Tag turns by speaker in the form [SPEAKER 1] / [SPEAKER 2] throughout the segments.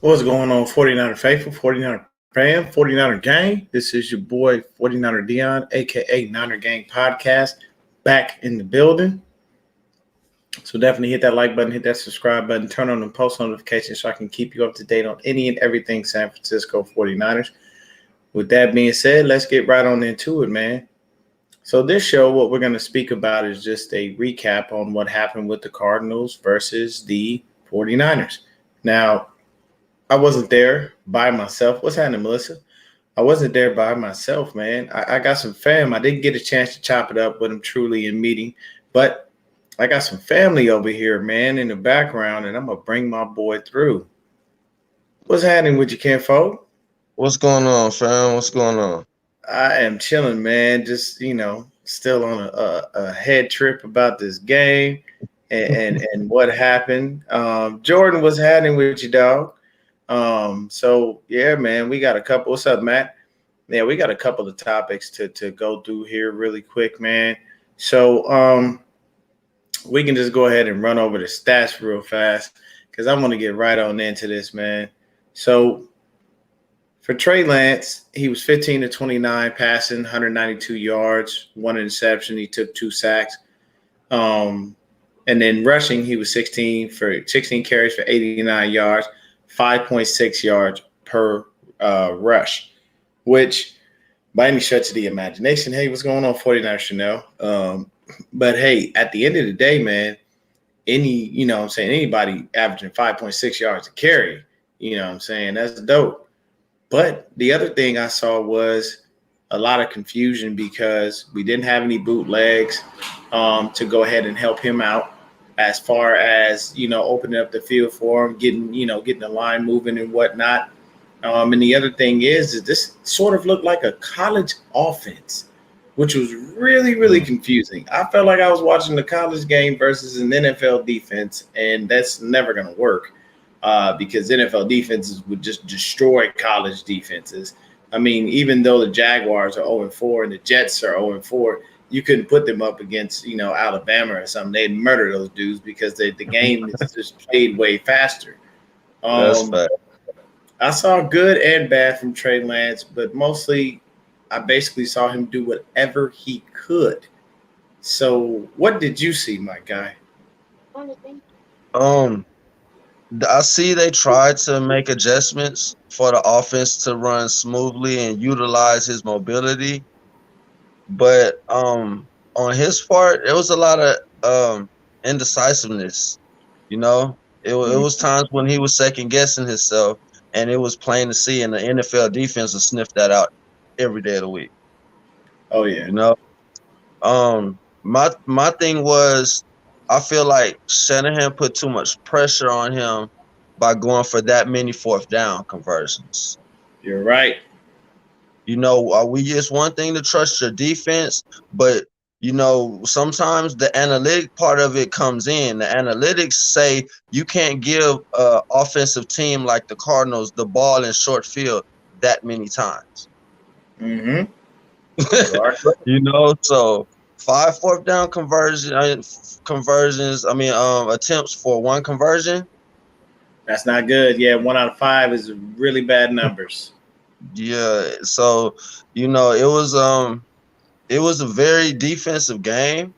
[SPEAKER 1] What's going on, 49er Faithful, 49er Fam, 49er Gang? This is your boy, 49er Dion, a.k.a. Niner Gang Podcast, back in the building. So definitely hit that like button, hit that subscribe button, turn on the post notifications so I can keep you up to date on any and everything San Francisco 49ers. With that being said, let's get right on into it, man. So this show, what we're going to speak about is just a recap on what happened with the Cardinals versus the 49ers. Now, I wasn't there by myself. What's happening, Melissa? I wasn't there by myself, man. I got some fam. I didn't get a chance to chop it up with them truly in meeting, but I got some family over here, man, in the background, and I'm going to bring my boy through. What's happening with you, Kenfolk?
[SPEAKER 2] What's going on, fam? What's going on?
[SPEAKER 1] I am chilling, man. Just, still on a head trip about this game and what happened. Jordan, what's happening with you, dog? So yeah, man, we got a couple. What's up, Matt? Yeah, we got a couple of topics to go through here really quick, man. So we can just go ahead and run over the stats real fast because I want to get right on into this, man. So for Trey Lance, he was 15 to 29 passing, 192 yards, one interception. He took 2 sacks. And then rushing, he was 16 carries for 89 yards. 5.6 yards per rush, which by any stretch of the imagination, hey, what's going on, 49ers Chanel? But hey, at the end of the day, man, anybody averaging 5.6 yards a carry, that's dope. But the other thing I saw was a lot of confusion because we didn't have any bootlegs to go ahead and help him out. As far as, opening up the field for him, getting the line moving and whatnot. And the other thing is this sort of looked like a college offense, which was really, really confusing. I felt like I was watching the college game versus an NFL defense, and that's never going to work because NFL defenses would just destroy college defenses. I mean, even though the Jaguars are 0-4 and the Jets are 0-4, you couldn't put them up against, Alabama or something. They'd murder those dudes because the game is just played way faster.
[SPEAKER 2] That's fact.
[SPEAKER 1] I saw good and bad from Trey Lance, but mostly I basically saw him do whatever he could. So what did you see, my guy?
[SPEAKER 2] I see they tried to make adjustments for the offense to run smoothly and utilize his mobility. But on his part, there was a lot of indecisiveness. It was times when he was second guessing himself, and it was plain to see. And the NFL defense will sniff that out every day of the week.
[SPEAKER 1] Oh yeah.
[SPEAKER 2] My thing was, I feel like Shanahan put too much pressure on him by going for that many fourth down conversions.
[SPEAKER 1] You're right.
[SPEAKER 2] It's one thing to trust your defense, but sometimes the analytic part of it comes in. The analytics say you can't give an offensive team like the Cardinals the ball in short field that many times.
[SPEAKER 1] Mm-hmm.
[SPEAKER 2] So 5 fourth down conversions. Attempts for 1 conversion.
[SPEAKER 1] That's not good. Yeah, 1 out of 5 is really bad numbers.
[SPEAKER 2] Yeah, so it was a very defensive game.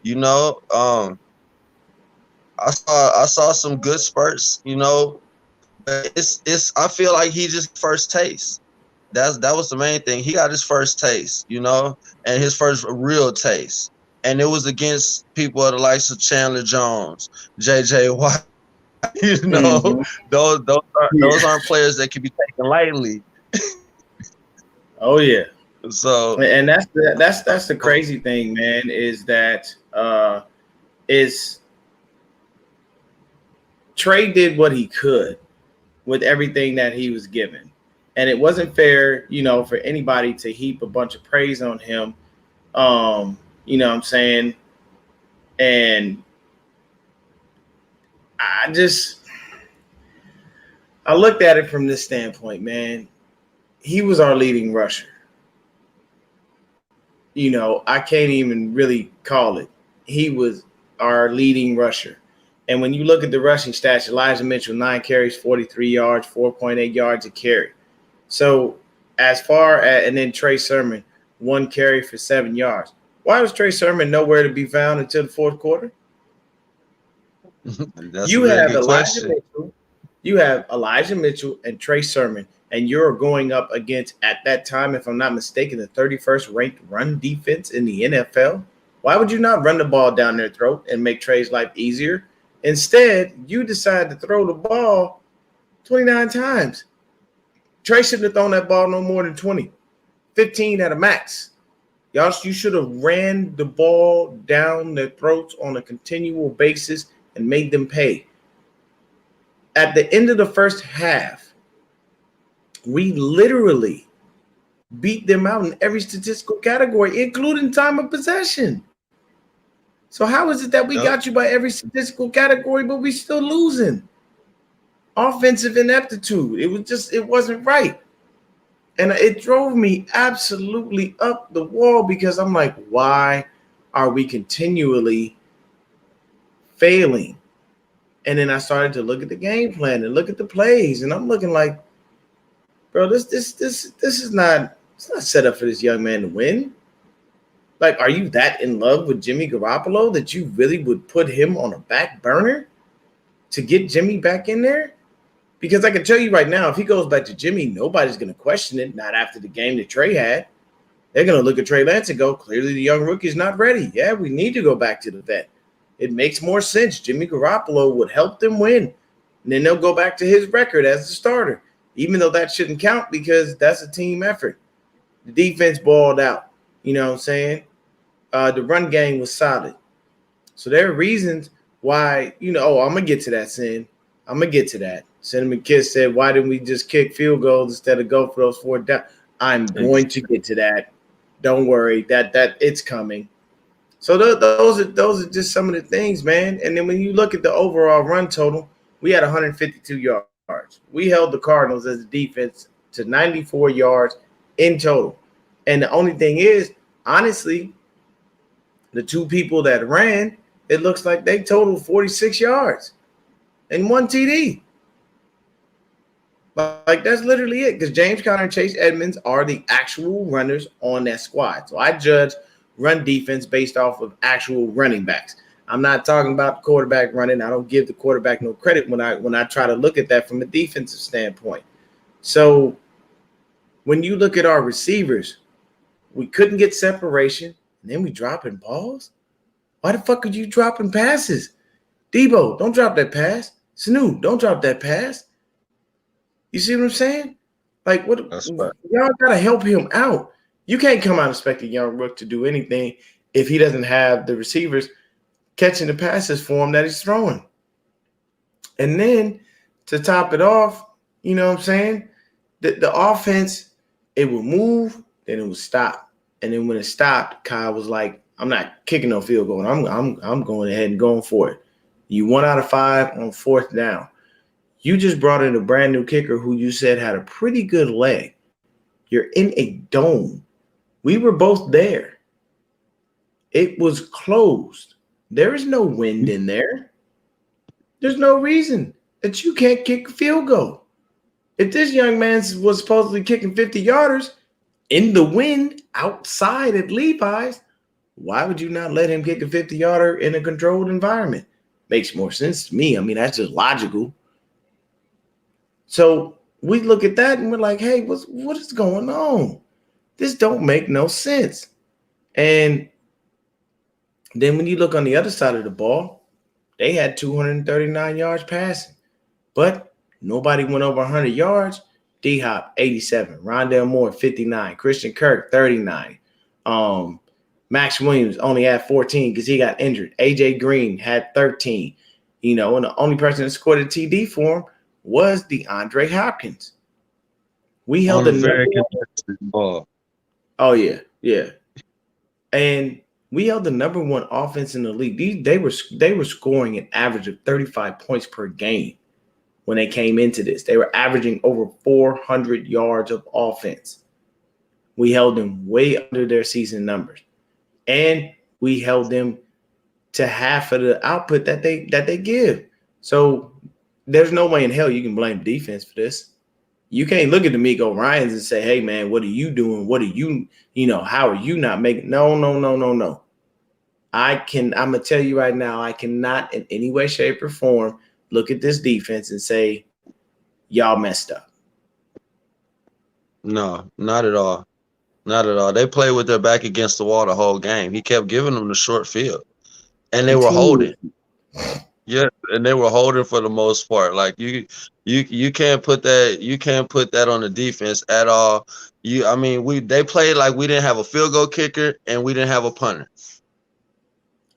[SPEAKER 2] I saw some good spurts. But I feel like he just first taste. That was the main thing. He got his first taste, and his first real taste, and it was against people of the likes of Chandler Jones, J.J. Watt.
[SPEAKER 1] Mm-hmm.
[SPEAKER 2] Those aren't players that can be taken lightly.
[SPEAKER 1] Oh yeah.
[SPEAKER 2] So,
[SPEAKER 1] and that's the crazy thing, man, is that Trey did what he could with everything that he was given, and it wasn't fair, for anybody to heap a bunch of praise on him. You know what I'm saying? And I looked at it from this standpoint, man. He was our leading rusher. I can't even really call it. He was our leading rusher. And when you look at the rushing stats, Elijah Mitchell, 9 carries, 43 yards, 4.8 yards a carry. So as far as, and then Trey Sermon, 1 carry for 7 yards. Why was Trey Sermon nowhere to be found until the fourth quarter?
[SPEAKER 2] That's a
[SPEAKER 1] You
[SPEAKER 2] very
[SPEAKER 1] have
[SPEAKER 2] good
[SPEAKER 1] Elijah
[SPEAKER 2] question.
[SPEAKER 1] Mitchell, you have Elijah Mitchell and Trey Sermon, and you're going up against, at that time, if I'm not mistaken, the 31st ranked run defense in the NFL. Why would you not run the ball down their throat and make Trey's life easier? Instead, you decide to throw the ball 29 times. Trey shouldn't have thrown that ball no more than 20, 15 at a max. Y'all, you should have ran the ball down their throats on a continual basis and made them pay. At the end of the first half, we literally beat them out in every statistical category, including time of possession. So how is it that we
[SPEAKER 2] Yep.
[SPEAKER 1] got you by every statistical category, but we still losing? Offensive ineptitude. It wasn't right. And it drove me absolutely up the wall because I'm like, why are we continually failing? And then I started to look at the game plan and look at the plays, and I'm looking like, bro, this is not, it's not set up for this young man to win. Like, are you that in love with Jimmy Garoppolo that you really would put him on a back burner to get Jimmy back in there? Because I can tell you right now, if he goes back to Jimmy, nobody's going to question it. Not after the game that Trey had. They're going to look at Trey Lance and go, clearly the young rookie's not ready. Yeah, we need to go back to the vet. It makes more sense. Jimmy Garoppolo would help them win. And then they'll go back to his record as the starter, even though that shouldn't count because that's a team effort. The defense balled out. You know what I'm saying? The run game was solid. So there are reasons why, I'm going to get to that, Sin. I'm going to get to that. Cinnamon Kiss said, why didn't we just kick field goals instead of go for those 4th down? I'm going to get to that. Don't worry. That it's coming. So those are just some of the things, man. And then when you look at the overall run total, we had 152 yards. We held the Cardinals as a defense to 94 yards in total. And the only thing is, honestly, the two people that ran, it looks like they totaled 46 yards and 1 TD. Like, that's literally it, because James Conner and Chase Edmonds are the actual runners on that squad. So I judge run defense based off of actual running backs. I'm not talking about the quarterback running. I don't give the quarterback no credit when I try to look at that from a defensive standpoint. So when you look at our receivers, we couldn't get separation, and then we dropping balls. Why the fuck are you dropping passes? Debo, don't drop that pass. Sanu, don't drop that pass. You see what I'm saying? Like, what?
[SPEAKER 2] That's right.
[SPEAKER 1] Y'all gotta help him out. You can't come out and expect a young rook to do anything if he doesn't have the receivers catching the passes for him that he's throwing. And then to top it off, you know what I'm saying? The offense, it will move, then it will stop. And then when it stopped, Kyle was like, I'm not kicking no field goal. I'm going ahead and going for it. You 1 out of 5 on 4th down. You just brought in a brand new kicker who you said had a pretty good leg. You're in a dome. We were both there. It was closed. There is no wind in there. There's no reason that you can't kick a field goal. If this young man was supposedly kicking 50-yarders in the wind outside at Levi's, why would you not let him kick a 50-yarder in a controlled environment? Makes more sense to me. I mean, that's just logical. So we look at that and we're like, hey, what is going on? This don't make no sense. And then when you look on the other side of the ball, they had 239 yards passing, but nobody went over 100 yards. D-Hop, 87. Rondale Moore, 59. Christian Kirk, 39. Max Williams only had 14 because he got injured. A.J. Green had 13. And the only person that scored a TD for him was DeAndre Hopkins. We held
[SPEAKER 2] On a
[SPEAKER 1] the
[SPEAKER 2] very
[SPEAKER 1] number
[SPEAKER 2] contested ball.
[SPEAKER 1] Oh, yeah. And we held the number 1 offense in the league. They were scoring an average of 35 points per game when they came into this. They were averaging over 400 yards of offense. We held them way under their season numbers. And we held them to half of the output that they give. So there's no way in hell you can blame defense for this. You can't look at the Miko Ryans and say, "Hey man, what are you doing? What are you, how are you not making?" No, no, no, no, no. I'm gonna tell you right now, I cannot in any way, shape, or form look at this defense and say y'all messed up.
[SPEAKER 2] No, not at all. Not at all. They played with their back against the wall the whole game. He kept giving them the short field, and they were holding.
[SPEAKER 1] Continue.
[SPEAKER 2] Yeah, and they were holding for the most part. Like you can't put that on the defense at all. I mean, they played like we didn't have a field goal kicker and we didn't have a punter.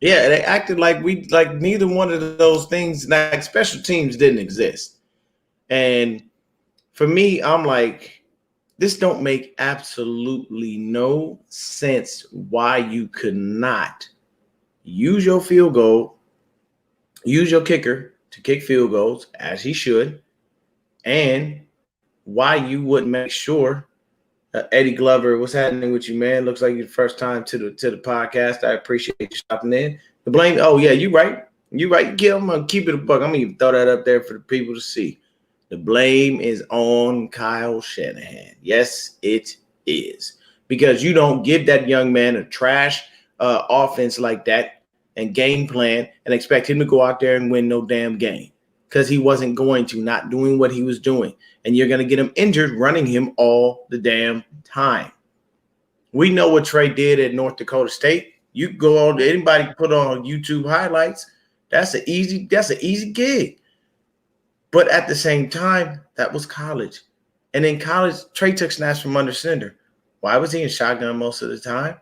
[SPEAKER 1] Yeah, they acted like neither one of those things, like special teams, didn't exist. And for me, I'm like, this don't make absolutely no sense why you could not use your field goal, use your kicker to kick field goals as he should, and why you wouldn't make sure Eddie Glover, what's happening with you, man? Looks like your first time to the podcast. I appreciate you stopping in. The blame. Oh yeah, you right. You right. I'm gonna keep it a buck. I'm gonna even throw that up there for the people to see. The blame is on Kyle Shanahan. Yes, it is, because you don't give that young man a trash offense like that and game plan and expect him to go out there and win no damn game, because he wasn't going to, not doing what he was doing. And you're going to get him injured running him all the damn time. We know what Trey did at North Dakota State. You go on, anybody put on YouTube highlights. That's an easy gig. But at the same time, that was college. And in college, Trey took snaps from under center. Why was he in shotgun most of the time?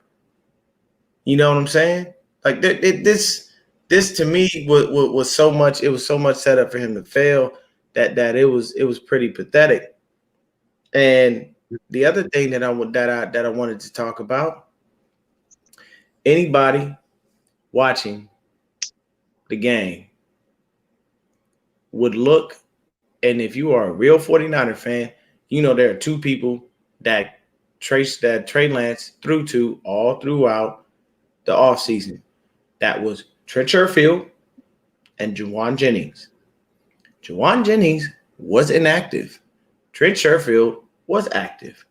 [SPEAKER 1] You know what I'm saying? Like this to me was so much. It was so much set up for him to fail that it was pretty pathetic. And the other thing that I wanted to talk about, anybody watching the game would look, and if you are a real 49er fan, you know there are two people that Trey Lance threw to all throughout the offseason. That was Trent Sherfield and Juwan Jennings. Juwan Jennings was inactive. Trent Sherfield was active.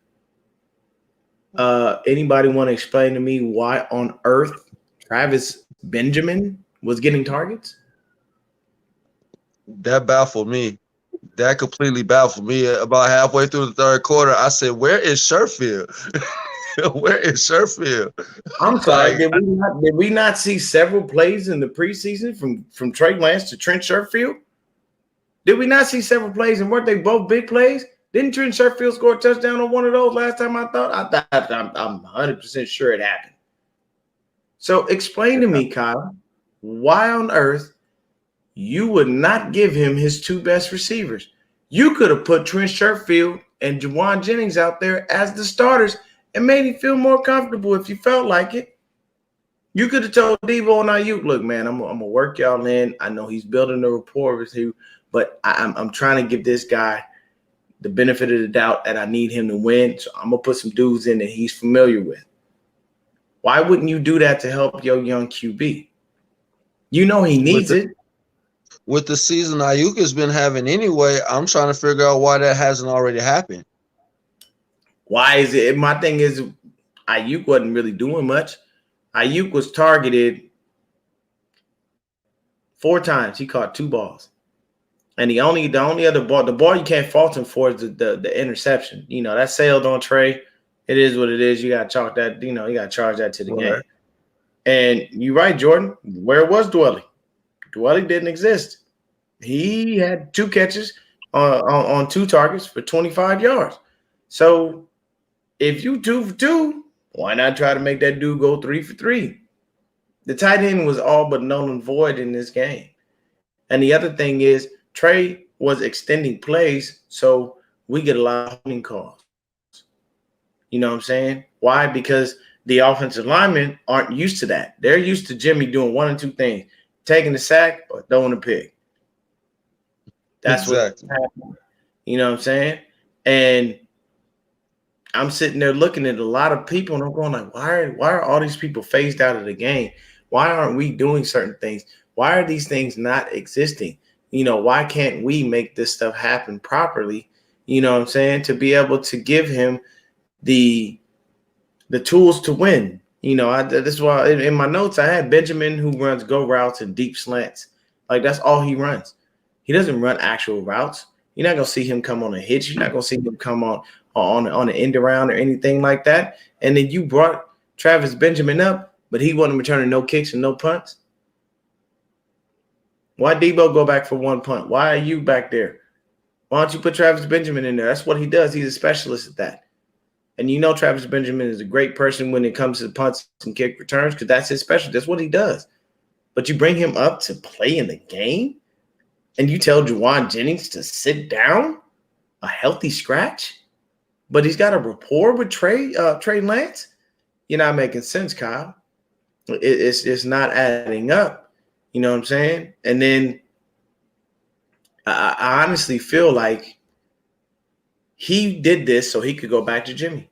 [SPEAKER 1] Anybody want to explain to me why on earth Travis Benjamin was getting targets?
[SPEAKER 2] That baffled me. That completely baffled me. About halfway through the third quarter, I said, "Where is Sherfield? Where is Sherfield?"
[SPEAKER 1] I'm sorry. Did we not see several plays in the preseason from Trey Lance to Trent Sherfield? Did we not see several plays, and weren't they both big plays? Didn't Trent Sherfield score a touchdown on one of those last time I'm 100% sure it happened. So explain to me, Kyle, why on earth you would not give him his two best receivers? You could have put Trent Sherfield and Juwan Jennings out there as the starters and made him feel more comfortable if you felt like it. You could have told Deebo and Ayuk, look, man, I'm gonna work y'all in. I know he's building a rapport with you, but I'm trying to give this guy the benefit of the doubt that I need him to win. So I'm gonna put some dudes in that he's familiar with. Why wouldn't you do that to help your young QB? You know he needs it.
[SPEAKER 2] With the season Ayuk has been having anyway, I'm trying to figure out why that hasn't already happened.
[SPEAKER 1] Why is it? My thing is, Ayuk wasn't really doing much. Ayuk was targeted 4 times. He caught 2 balls. And the only other ball, the ball you can't fault him for is the interception. You know, that sailed on Trey. It is what it is. You got to chalk that, you got to charge that to the game. And you're right, Jordan. Where was Dwelly? Dwelly didn't exist. He had 2 catches on 2 targets for 25 yards. So if you 2 for 2, why not try to make that dude go 3 for 3? The tight end was all but null and void in this game. And the other thing is, Trey was extending plays, so we get a lot of holding calls. You know what I'm saying? Why? Because the offensive linemen aren't used to that. They're used to Jimmy doing 1 or 2 things, taking the sack or throwing a pick. That's exactly what's happening. You know what I'm saying? And I'm sitting there looking at a lot of people, and I'm going like, why are all these people phased out of the game? Why aren't we doing certain things? Why are these things not existing? Why can't we make this stuff happen properly? You know what I'm saying? To be able to give him the tools to win. This is why in my notes I had Benjamin who runs go routes and deep slants. Like that's all he runs. He doesn't run actual routes. You're not gonna see him come on a hitch. You're not gonna see him come on an end around or anything like that. And then you brought Travis Benjamin up, but he wasn't returning no kicks and no punts. Why Debo go back for one punt? Why are you back there? Why don't you put Travis Benjamin in there? That's what he does. He's a specialist at that. And Travis Benjamin is a great person when it comes to punts and kick returns because that's his specialty. That's what he does. But you bring him up to play in the game and you tell Juwan Jennings to sit down, a healthy scratch, but he's got a rapport with Trey Lance. You're not making sense, Kyle. It's not adding up. You know what I'm saying? And then I honestly feel like he did this so he could go back to Jimmy.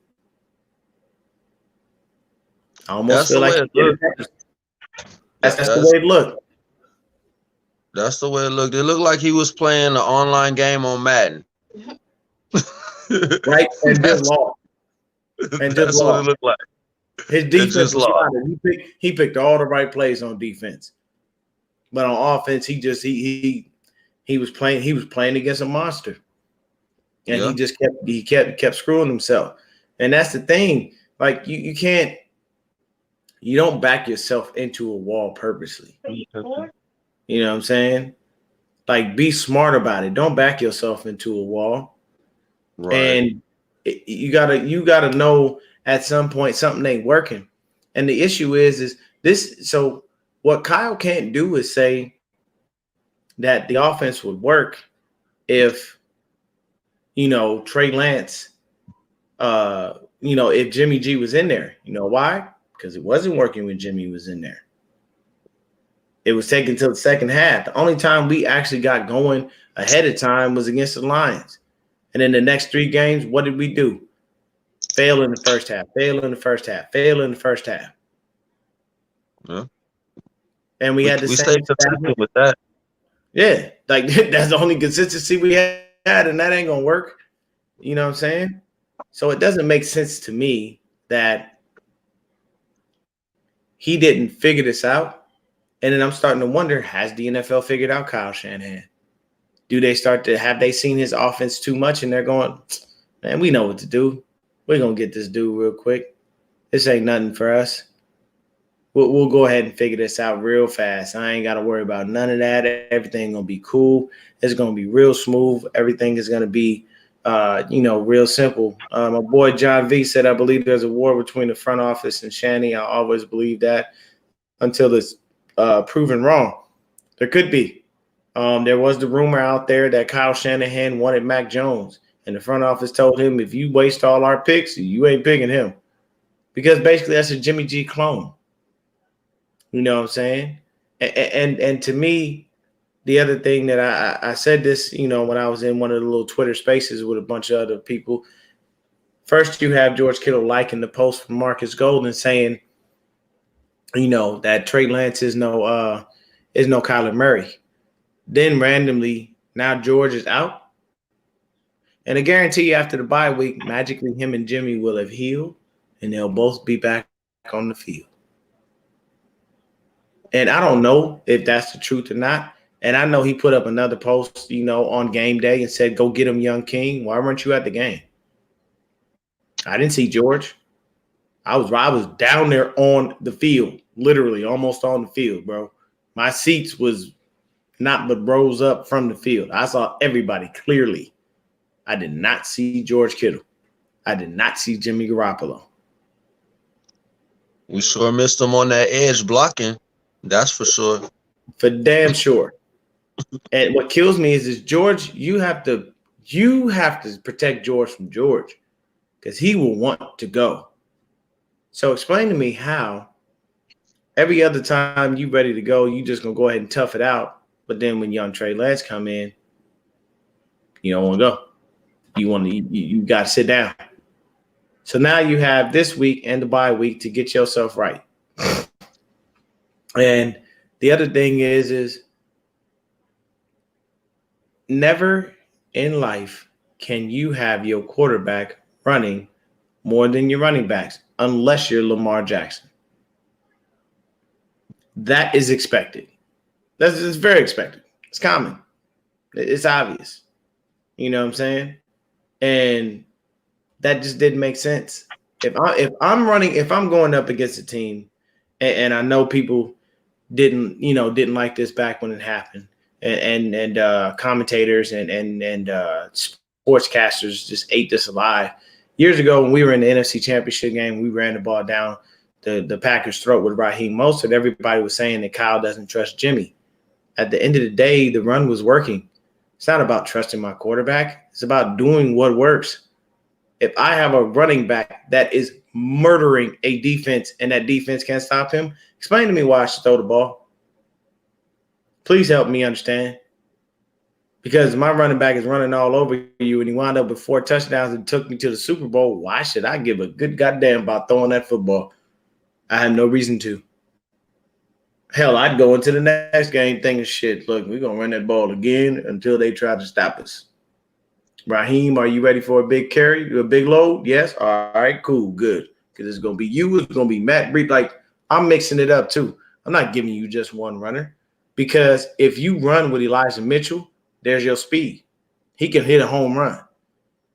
[SPEAKER 1] I almost feel like he did it. That's the way it looked.
[SPEAKER 2] That's the way it looked. It looked like he was playing an online game on Madden.
[SPEAKER 1] Right? And just lost. And
[SPEAKER 2] that's
[SPEAKER 1] just
[SPEAKER 2] what
[SPEAKER 1] lost.
[SPEAKER 2] it looked like.
[SPEAKER 1] His defense was solid. He picked all the right plays on defense. But on offense, he was playing against a monster. And he just kept screwing himself. And that's the thing. Like you don't back yourself into a wall purposely. You know what I'm saying? Like be smart about it. Don't back yourself into a wall. Right. And you gotta know at some point something ain't working. And the issue is this. So what Kyle can't do is say that the offense would work if Trey Lance, if Jimmy G was in there. You know why? Because it wasn't working when Jimmy was in there. It was taken till the second half. The only time we actually got going ahead of time was against the Lions. And in the next 3 games, what did we do? Fail in the first half, fail in the first half, fail in the first half.
[SPEAKER 2] Yeah.
[SPEAKER 1] And we had the same
[SPEAKER 2] stayed consistent with that.
[SPEAKER 1] Yeah, like that's the only consistency we had, and that ain't gonna work. You know what I'm saying? So it doesn't make sense to me that he didn't figure this out. And then I'm starting to wonder, has the NFL figured out Kyle Shanahan? Have they seen his offense too much and they're going, man, we know what to do. We're going to get this dude real quick. This ain't nothing for us. We'll go ahead and figure this out real fast. I ain't got to worry about none of that. Everything going to be cool. It's going to be real smooth. Everything is going to be, real simple. My boy John V said, I believe there's a war between the front office and Shanny. I always believe that until it's proven wrong. There could be. There was the rumor out there that Kyle Shanahan wanted Mac Jones, and the front office told him, if you waste all our picks, you ain't picking him. Because basically that's a Jimmy G clone. You know what I'm saying? And to me, the other thing that I said this, when I was in one of the little Twitter spaces with a bunch of other people. First, you have George Kittle liking the post from Marcus Golden saying, that Trey Lance is no Kyler Murray. Then randomly, now George is out. And I guarantee you after the bye week, magically him and Jimmy will have healed and they'll both be back on the field. And I don't know if that's the truth or not. And I know he put up another post, on game day and said, go get him, young king. Why weren't you at the game? I didn't see George. I was down there on the field, literally almost on the field, bro. My seats was not but rows up from the field. I saw everybody clearly. I did not see George Kittle. I did not see Jimmy Garoppolo.
[SPEAKER 2] We sure missed him on that edge blocking. That's for sure.
[SPEAKER 1] For damn sure. And what kills me is George, you have to protect George from George because he will want to go. So explain to me how every other time you ready to go, you just going to go ahead and tough it out. But then when young Trey Lance come in, you don't want to go. You got to sit down. So now you have this week and the bye week to get yourself right. And the other thing is never in life can you have your quarterback running more than your running backs unless you're Lamar Jackson. That is expected. That's it's very expected. It's common. It's obvious. You know what I'm saying? And that just didn't make sense. If I'm going up against a team, and I know people didn't like this back when it happened, and commentators and sportscasters just ate this alive. Years ago, when we were in the NFC Championship game, we ran the ball down the Packers' throat with Raheem Mostert. Everybody was saying that Kyle doesn't trust Jimmy. At the end of the day, the run was working. It's not about trusting my quarterback. It's about doing what works. If I have a running back that is murdering a defense and that defense can't stop him, explain to me why I should throw the ball. Please help me understand. Because my running back is running all over you and he wound up with 4 touchdowns and took me to the Super Bowl. Why should I give a good goddamn about throwing that football? I have no reason to. Hell, I'd go into the next game thinking, shit, look, we're going to run that ball again until they try to stop us. Raheem, are you ready for a big carry, a big load? Yes? All right, cool, good. Because it's going to be you, it's going to be Matt Breed. Like, I'm mixing it up too. I'm not giving you just one runner. Because if you run with Elijah Mitchell, there's your speed. He can hit a home run.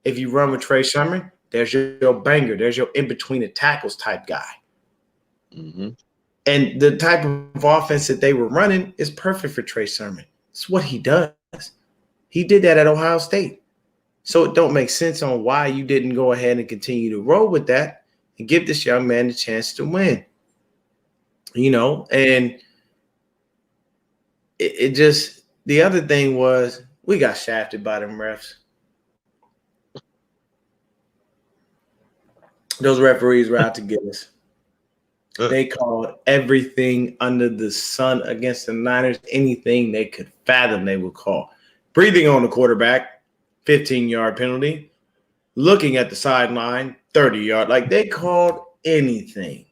[SPEAKER 1] If you run with Trey Sermon, there's your banger. There's your in-between the tackles type guy.
[SPEAKER 2] Mm-hmm.
[SPEAKER 1] And the type of offense that they were running is perfect for Trey Sermon. It's what he does. He did that at Ohio State. So it don't make sense on why you didn't go ahead and continue to roll with that and give this young man a chance to win. And it just the other thing was we got shafted by them refs. Those referees were out to get us. They called everything under the sun against the Niners. Anything they could fathom, they would call. Breathing on the quarterback, 15-yard penalty. Looking at the sideline, 30-yard. Like, they called anything.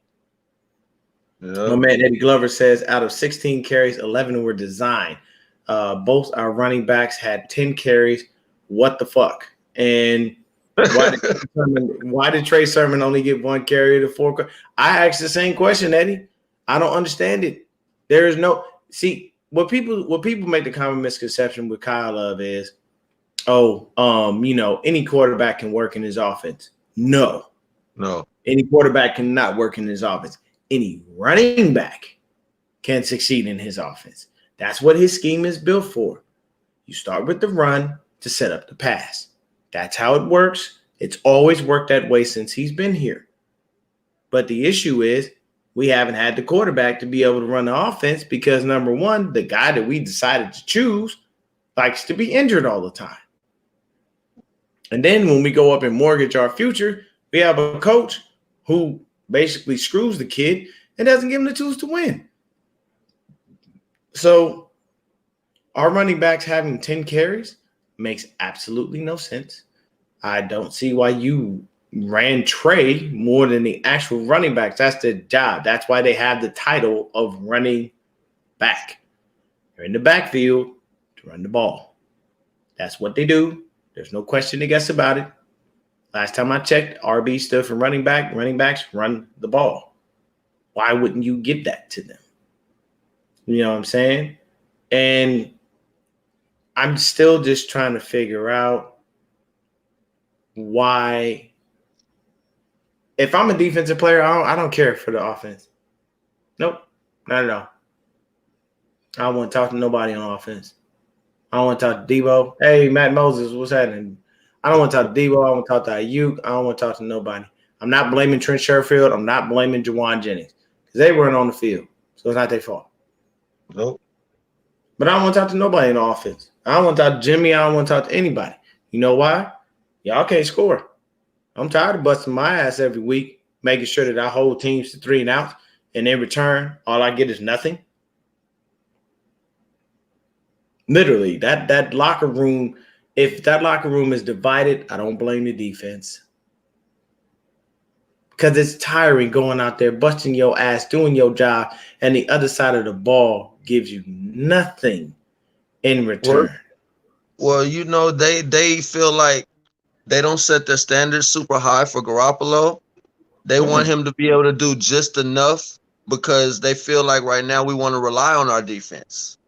[SPEAKER 2] Yeah.
[SPEAKER 1] My man Eddie Glover says out of 16 carries, 11 were designed. Both our running backs had 10 carries. What the fuck? And why did Trey Sermon only get 1 carry to 4? I asked the same question, Eddie. I don't understand it. There is no what people make the common misconception with Kyle Love is, any quarterback can work in his offense. No. Any quarterback cannot work in his offense. Any running back can succeed in his offense. That's what his scheme is built for. You start with the run to set up the pass. That's how it works. It's always worked that way since he's been here. But the issue is we haven't had the quarterback to be able to run the offense because, number one, the guy that we decided to choose likes to be injured all the time. And then when we go up and mortgage our future, we have a coach who basically screws the kid and doesn't give him the tools to win. So our running backs having 10 carries makes absolutely no sense. I don't see why you ran Trey more than the actual running backs. That's their job. That's why they have the title of running back. They're in the backfield to run the ball. That's what they do. There's no question to guess about it. Last time I checked, RB stood for running back. Running backs run the ball. Why wouldn't you give that to them? You know what I'm saying? And I'm still just trying to figure out why. If I'm a defensive player, I don't care for the offense. Nope, not at all. I don't want to talk to nobody on offense. I don't want to talk to Debo. Hey, Matt Moses, what's happening? I don't want to talk to Debo. I don't want to talk to Ayuk. I don't want to talk to nobody. I'm not blaming Trent Sherfield. I'm not blaming Jawan Jennings because they weren't on the field. So it's not their fault.
[SPEAKER 2] Nope.
[SPEAKER 1] But I don't want to talk to nobody in the offense. I don't want to talk to Jimmy. I don't want to talk to anybody. You know why? Y'all can't score. I'm tired of busting my ass every week, making sure that I hold teams to 3 and outs, and in return, all I get is nothing. Literally, that locker room, if that locker room is divided, I don't blame the defense. because it's tiring going out there, busting your ass, doing your job, and the other side of the ball gives you nothing in
[SPEAKER 2] Well,
[SPEAKER 1] return.
[SPEAKER 2] well, they feel like they don't set their standards super high for Garoppolo. They want
[SPEAKER 1] Mm-mm.
[SPEAKER 2] him to be able to do just enough because they feel like right now we want to rely on our defense.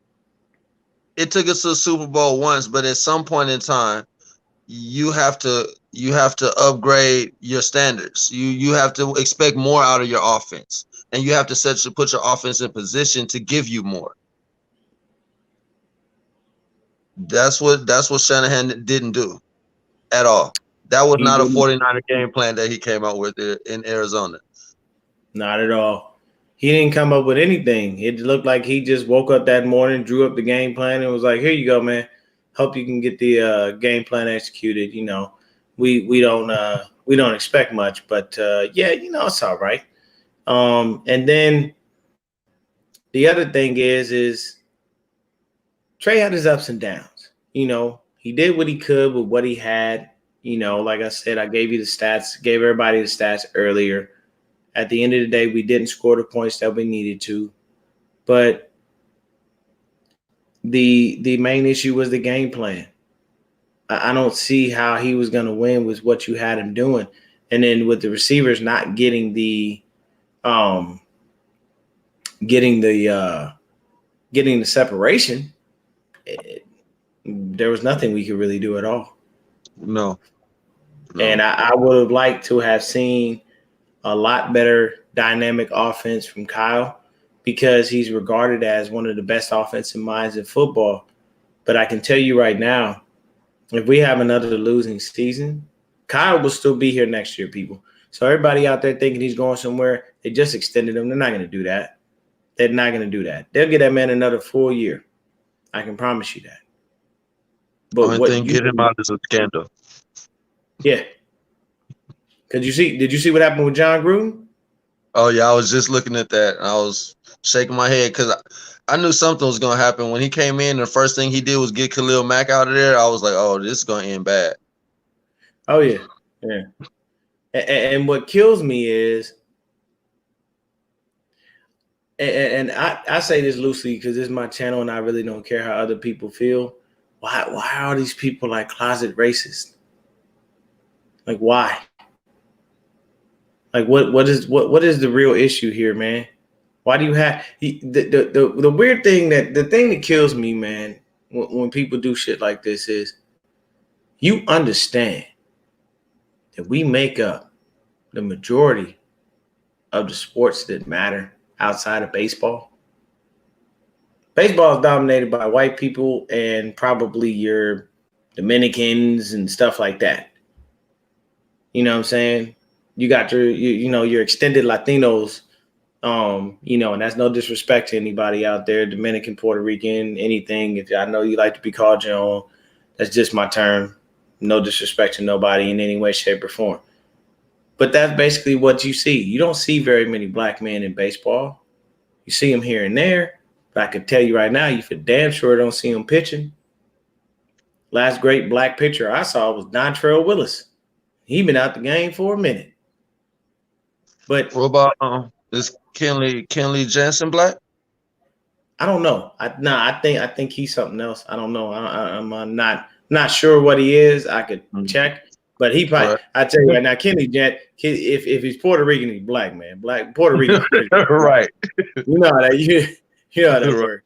[SPEAKER 2] It took us to the Super Bowl once, but at some point in time, you have to upgrade your standards. You have to expect more out of your offense, and you have to put your offense in position to give you more. That's what Shanahan didn't do at all. That was
[SPEAKER 1] He
[SPEAKER 2] not a
[SPEAKER 1] didn't.
[SPEAKER 2] 49er game plan that he came out with in Arizona.
[SPEAKER 1] Not at all. He didn't come up with anything. It looked like he just woke up that morning, drew up the game plan, and was like, "Here you go, man. Hope you can get the game plan executed." We don't expect much, but yeah, it's all right. And then the other thing is Trey had his ups and downs. He did what he could with what he had. Like I said, I gave you the stats, gave everybody the stats earlier. At the end of the day, we didn't score the points that we needed to. But the main issue was the game plan. I don't see how he was going to win with what you had him doing, and then with the receivers not um getting the separation, there was nothing we could really do at all.
[SPEAKER 2] No,
[SPEAKER 1] And
[SPEAKER 2] no.
[SPEAKER 1] I would have liked to have seen a lot better dynamic offense from Kyle because he's regarded as one of the best offensive minds in football. But I can tell you right now, if we have another losing season, Kyle will still be here next year, people. So everybody out there thinking he's going somewhere, they just extended him. They're not going to do that. They're not going to do that. They'll get that man another full year. I can promise you that. But
[SPEAKER 2] Only
[SPEAKER 1] what
[SPEAKER 2] thing
[SPEAKER 1] you
[SPEAKER 2] get him out is a scandal.
[SPEAKER 1] yeah. Did you see what happened with John Gruden?
[SPEAKER 2] Oh yeah, I was just looking at that. And I was shaking my head because I knew something was gonna happen when he came in. The first thing he did was get Khalil Mack out of there. I was like, oh, this is gonna end bad.
[SPEAKER 1] Oh yeah. Yeah. And what kills me is, and I say this loosely because this is my channel and I really don't care how other people feel. Why are these people like closet racist? Like why? Like what is the real issue here, man? Why do you have the weird thing the thing that kills me, man, when people do shit like this is you understand that we make up the majority of the sports that matter outside of baseball. Baseball is dominated by white people and probably your Dominicans and stuff like that. You know what I'm saying? You got your extended Latinos, and that's no disrespect to anybody out there, Dominican, Puerto Rican, anything. If I know you like to be called your own, that's just my term. No disrespect to nobody in any way, shape, or form. But that's basically what you see. You don't see very many black men in baseball. You see them here and there, but I can tell you right now, you for damn sure don't see them pitching. Last great black pitcher I saw was Dontrell Willis. He been out the game for a minute.
[SPEAKER 2] What
[SPEAKER 1] But
[SPEAKER 2] about is Kenley Jansen black?
[SPEAKER 1] I don't know. I think he's something else. I don't know. I'm not sure what he is. I could
[SPEAKER 2] Mhm.
[SPEAKER 1] check, but he probably.
[SPEAKER 2] Right,
[SPEAKER 1] I tell you right now, Kenny Jet. If he's Puerto Rican, he's black, man. Black Puerto Ricans are pretty much black.
[SPEAKER 2] right,
[SPEAKER 1] You know how that you know how that
[SPEAKER 2] right.
[SPEAKER 1] works.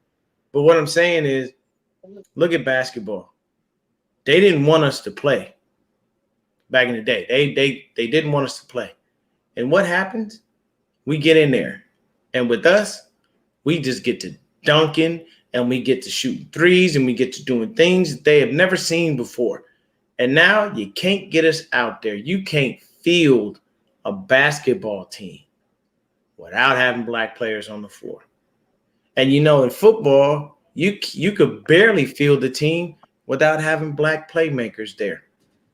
[SPEAKER 1] But what I'm saying is, look at basketball. They didn't want us to play back in the day. They didn't want us to play. And what happens? We get in there, and with us, we just get to dunking and we get to shooting threes and we get to doing things that they have never seen before. And now you can't get us out there. You can't field a basketball team without having black players on the floor. And in football, you could barely field the team without having black playmakers there.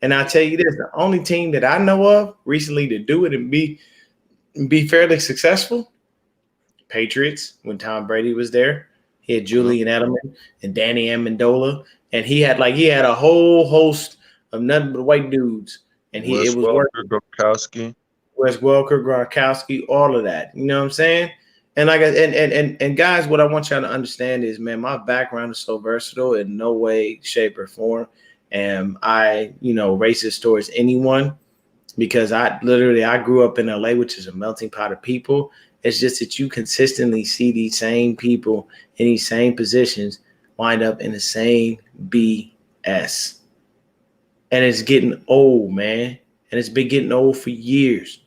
[SPEAKER 1] And I'll tell you this, the only team that I know of recently to do it and be fairly successful, Patriots, when Tom Brady was there. He had
[SPEAKER 2] Yep.
[SPEAKER 1] Julian Edelman and Danny Amendola, and he had a whole host of nothing but white dudes, and it
[SPEAKER 2] Wes
[SPEAKER 1] was working.
[SPEAKER 2] Welker, Gronkowski.
[SPEAKER 1] Wes Welker, Gronkowski, all of that. You know what I'm saying? And like, and guys, what I want y'all to understand is, man, my background is so versatile in no way, shape, or form. And I, racist towards anyone because I grew up in LA, which is a melting pot of people. It's just that you consistently see these same people in these same positions wind up in the same BS. And it's getting old, man. And it's been getting old for years.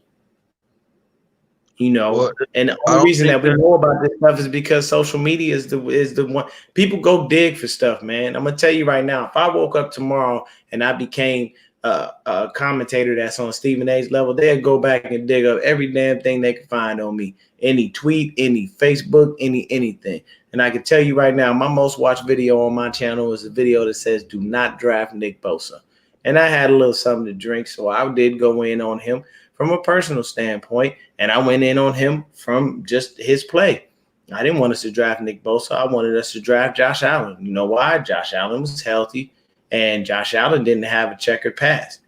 [SPEAKER 2] Well,
[SPEAKER 1] And the
[SPEAKER 2] I
[SPEAKER 1] only
[SPEAKER 2] don't
[SPEAKER 1] reason
[SPEAKER 2] think
[SPEAKER 1] that we
[SPEAKER 2] that.
[SPEAKER 1] know about this stuff is because social media is the one people go dig for stuff, man. I'm gonna tell you right now, if I woke up tomorrow and I became a commentator that's on Stephen A's level, they'd go back and dig up every damn thing they could find on me, any tweet, any Facebook, anything. And I can tell you right now, my most watched video on my channel is a video that says "Do not draft Nick Bosa," and I had a little something to drink, so I did go in on him from a personal standpoint, and I went in on him from just his play. I didn't want us to draft Nick Bosa. I wanted us to draft Josh Allen. You know why? Josh Allen was healthy, and Josh Allen didn't have a checkered past.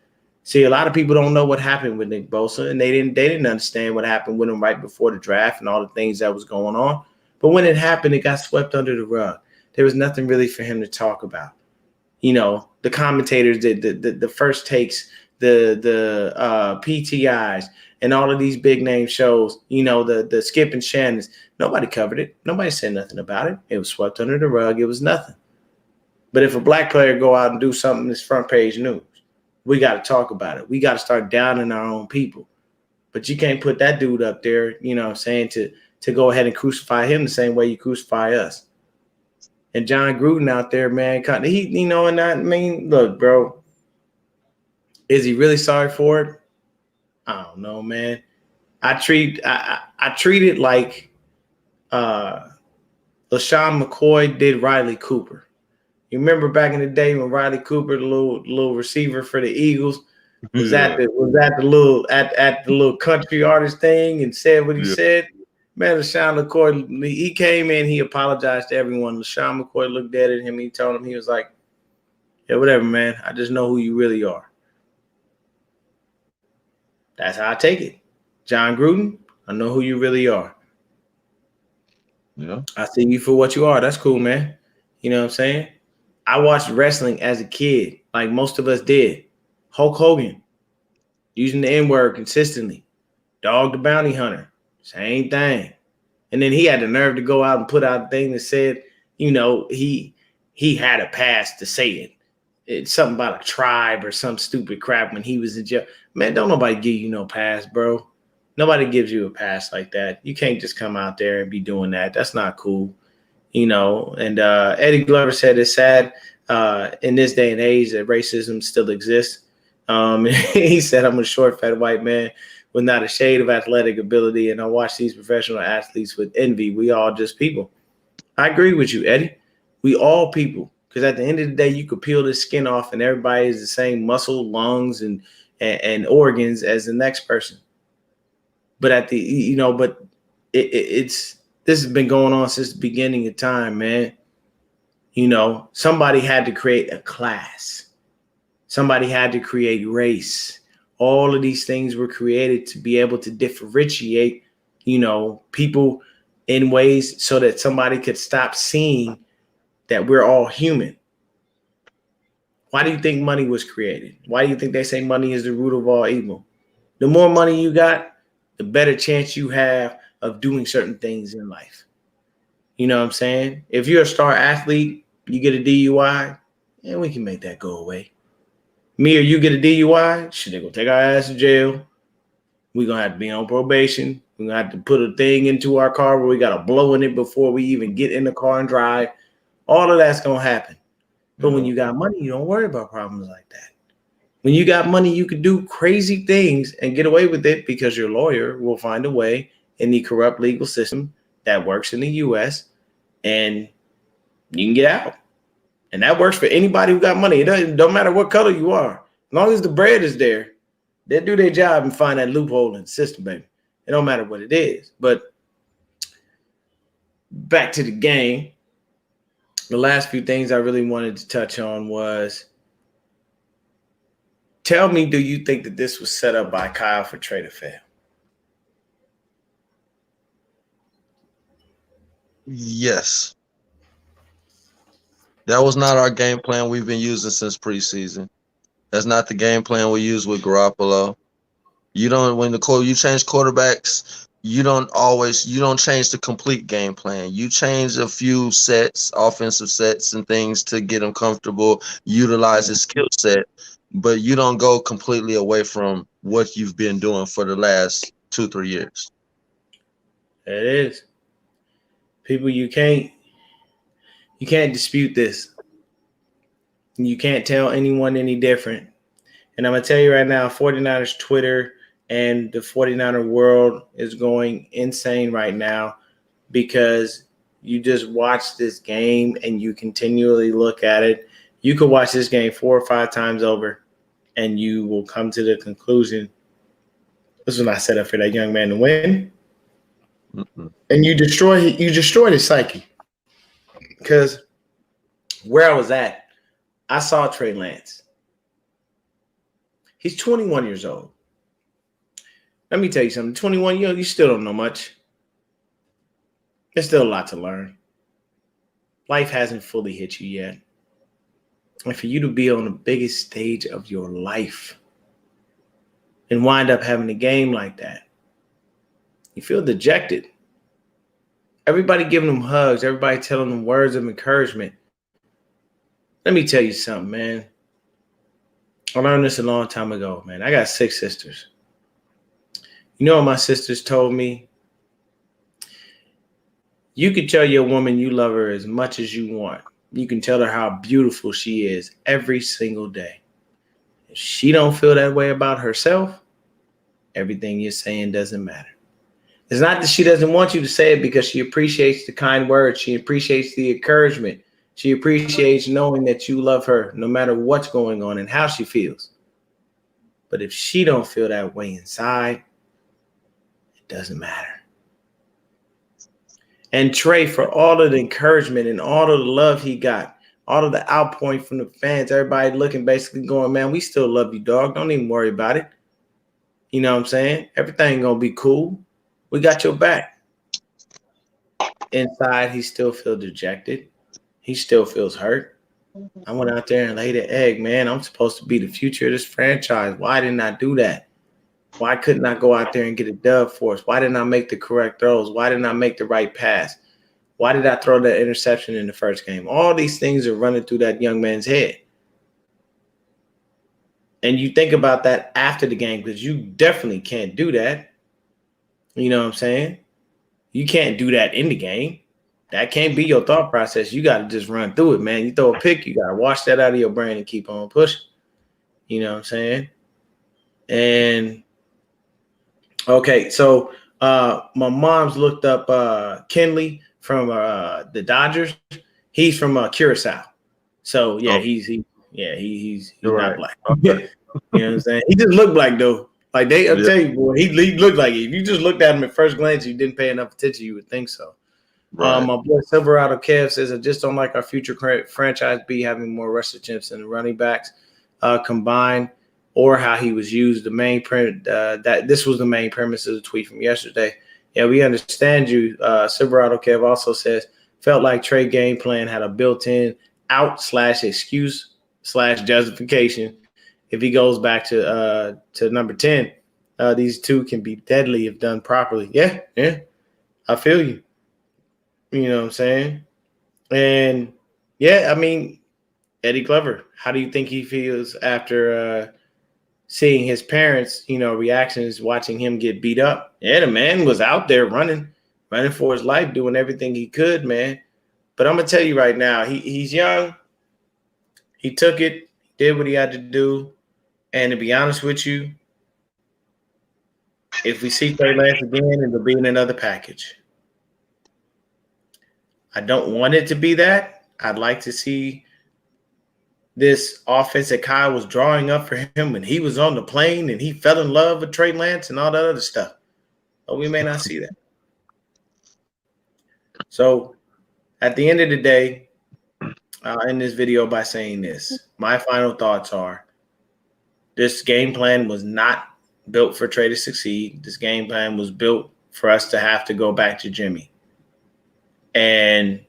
[SPEAKER 1] See, a lot of people don't know what happened with Nick Bosa, and they didn't understand what happened with him right before the draft and all the things that was going on. But when it happened, it got swept under the rug. There was nothing really for him to talk about. The commentators did the first takes, the PTIs, and all of these big name shows. The Skip and Shannons. Nobody covered it. Nobody said nothing about it. It was swept under the rug. It was nothing. But if a black player go out and do something that's front page news, we got to talk about it. We got to start downing our own people. But you can't put that dude up there, I'm saying, to go ahead and crucify him the same way you crucify us. And John Gruden out there, man, look, bro, is he really sorry for it? I don't know, man. I treat it like LaShawn McCoy did Riley Cooper. You remember back in the day when Riley Cooper, the little receiver for the Eagles, was
[SPEAKER 2] Yeah,
[SPEAKER 1] at the little country artist thing and said what he
[SPEAKER 2] yeah,
[SPEAKER 1] said. Man, LaShawn McCoy, he came in, he apologized to everyone. LaShawn McCoy looked at him, he told him, he was like, yeah, whatever, man. I just know who you really are. That's how I take it. John Gruden, I know who you really are.
[SPEAKER 2] yeah.
[SPEAKER 1] I see you for what you are. That's cool, man. You know what I'm saying? I watched wrestling as a kid, like most of us did. Hulk Hogan, using the N-word consistently. Dog the Bounty Hunter, same thing. And then he had the nerve to go out and put out a thing that said, he had a pass to say it. It's something about a tribe or some stupid crap when he was in jail. Man, don't nobody give you no pass, bro. Nobody gives you a pass like that. You can't just come out there and be doing that. That's not cool. And Eddie Glover said it's sad in this day and age that racism still exists. He said, I'm a short, fat white man with not a shade of athletic ability, and I watch these professional athletes with envy. We all just people. I agree with you, Eddie. We all people. Because at the end of the day, you could peel the skin off and everybody is the same muscle, lungs, and organs as the next person. But it's this has been going on since the beginning of time, man. Somebody had to create a class. Somebody had to create race. All of these things were created to be able to differentiate, people in ways so that somebody could stop seeing that we're all human. Why do you think money was created? Why do you think they say money is the root of all evil? The more money you got, the better chance you have of doing certain things in life. You know what I'm saying? If you're a star athlete, you get a DUI, and we can make that go away. Me or you get a DUI, shit, they're gonna take our ass to jail. We're gonna have to be on probation. We're gonna have to put a thing into our car where we gotta blow in it before we even get in the car and drive. All of that's gonna happen. But when you got money, you don't worry about problems like that. When you got money, you can do crazy things and get away with it because your lawyer will find a way in the corrupt legal system that works in the US and you can get out. And that works for anybody who got money. It don't matter what color you are. As long as the bread is there, they'll do their job and find that loophole in the system, baby. It don't matter what it is. But back to the game, the last few things I really wanted to touch on was, tell me, do you think that this was set up by Kyle for trade affair?
[SPEAKER 2] Yes. That was not our game plan we've been using since preseason. That's not the game plan we use with Garoppolo. You don't when you change quarterbacks, you don't change the complete game plan. You change a few sets, offensive sets and things to get him comfortable, utilize his skill set, but you don't go completely away from what you've been doing for the last 2-3 years.
[SPEAKER 1] It is. People, you can't dispute this. You can't tell anyone any different. And I'm going to tell you right now, 49ers Twitter and the 49er world is going insane right now because you just watch this game and you continually look at it. You could watch this game 4 or 5 times over and you will come to the conclusion this was not set up for that young man to win.
[SPEAKER 2] Mm-mm.
[SPEAKER 1] And you destroy his psyche. Because where I was at, I saw Trey Lance. He's 21 years old. Let me tell you something. 21 years old, you still don't know much. There's still a lot to learn. Life hasn't fully hit you yet. And for you to be on the biggest stage of your life and wind up having a game like that, you feel dejected. Everybody giving them hugs, everybody telling them words of encouragement. Let me tell you something, man. I learned this a long time ago, man. I got 6 sisters. You know what my sisters told me? You can tell your woman you love her as much as you want. You can tell her how beautiful she is every single day. If she don't feel that way about herself, everything you're saying doesn't matter. It's not that she doesn't want you to say it because she appreciates the kind words. She appreciates the encouragement. She appreciates knowing that you love her no matter what's going on and how she feels. But if she don't feel that way inside, it doesn't matter. And Trey, for all of the encouragement and all of the love he got, all of the outpouring from the fans, everybody looking basically going, man, we still love you, dog. Don't even worry about it. You know what I'm saying? Everything gonna be cool. We got your back. Inside, he still feels dejected. He still feels hurt. I went out there and laid an egg, man. I'm supposed to be the future of this franchise. Why didn't I do that? Why couldn't I go out there and get a dub for us? Why didn't I make the correct throws? Why didn't I make the right pass? Why did I throw that interception in the first game? All these things are running through that young man's head. And you think about that after the game because you definitely can't do that. You know what I'm saying? You can't do that in the game. That can't be your thought process. You got to just run through it, man. You throw a pick, you got to wash that out of your brain and keep on pushing. You know what I'm saying? And okay, so my mom's looked up Kenley from the Dodgers. He's from Curacao. So yeah,
[SPEAKER 2] Oh,
[SPEAKER 1] he's
[SPEAKER 2] you're
[SPEAKER 1] not
[SPEAKER 2] right.
[SPEAKER 1] black. You
[SPEAKER 2] Okay.
[SPEAKER 1] know what I'm saying? He just looked black though. Like I'll
[SPEAKER 2] Yeah.
[SPEAKER 1] tell you, boy, he looked like it. If you just looked at him at first glance, you didn't pay enough attention, you would think so.
[SPEAKER 2] Right.
[SPEAKER 1] My boy Silverado Kev says, I just don't like our future franchise be having more rushing attempts than the running backs combined, or how he was used. The main that this was the main premise of the tweet from yesterday. Yeah, we understand you. Silverado Kev also says, felt like Trey game plan had a built-in out/excuse/justification. If he goes back to number 10, these two can be deadly if done properly. Yeah, I feel you. You know what I'm saying? And yeah, I mean, Eddie Glover, how do you think he feels after seeing his parents, reactions, watching him get beat up? Yeah, the man was out there running for his life, doing everything he could, man. But I'm gonna tell you right now, he's young. He took it, did what he had to do. And to be honest with you, if we see Trey Lance again, it'll be in another package. I don't want it to be that. I'd like to see this offense that Kyle was drawing up for him when he was on the plane and he fell in love with Trey Lance and all that other stuff. But we may not see that. So at the end of the day, I'll end this video by saying this. My final thoughts are this game plan was not built for Trey to succeed. This game plan was built for us to have to go back to Jimmy. And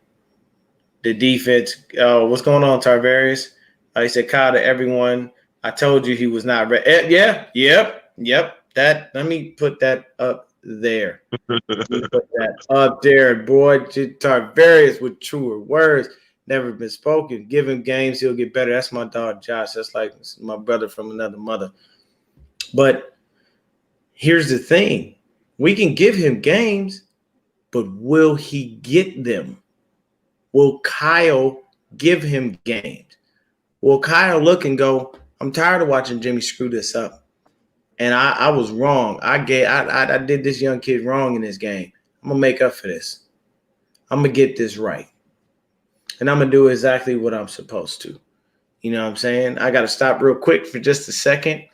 [SPEAKER 1] the defense, what's going on, Tarvarius? He said, Kyle, to everyone, I told you he was not ready. Yep. Let me put that up there. Let me put that up there, boy. Tarvarius with truer words, never been spoken. Give him games, he'll get better. That's my dog, Josh. That's like my brother from another mother. But here's the thing. We can give him games, but will he get them? Will Kyle give him games? Will Kyle look and go, I'm tired of watching Jimmy screw this up. And I was wrong. I did this young kid wrong in this game. I'm going to make up for this. I'm going to get this right. And I'm going to do exactly what I'm supposed to. You know what I'm saying? I got to stop real quick for just a second.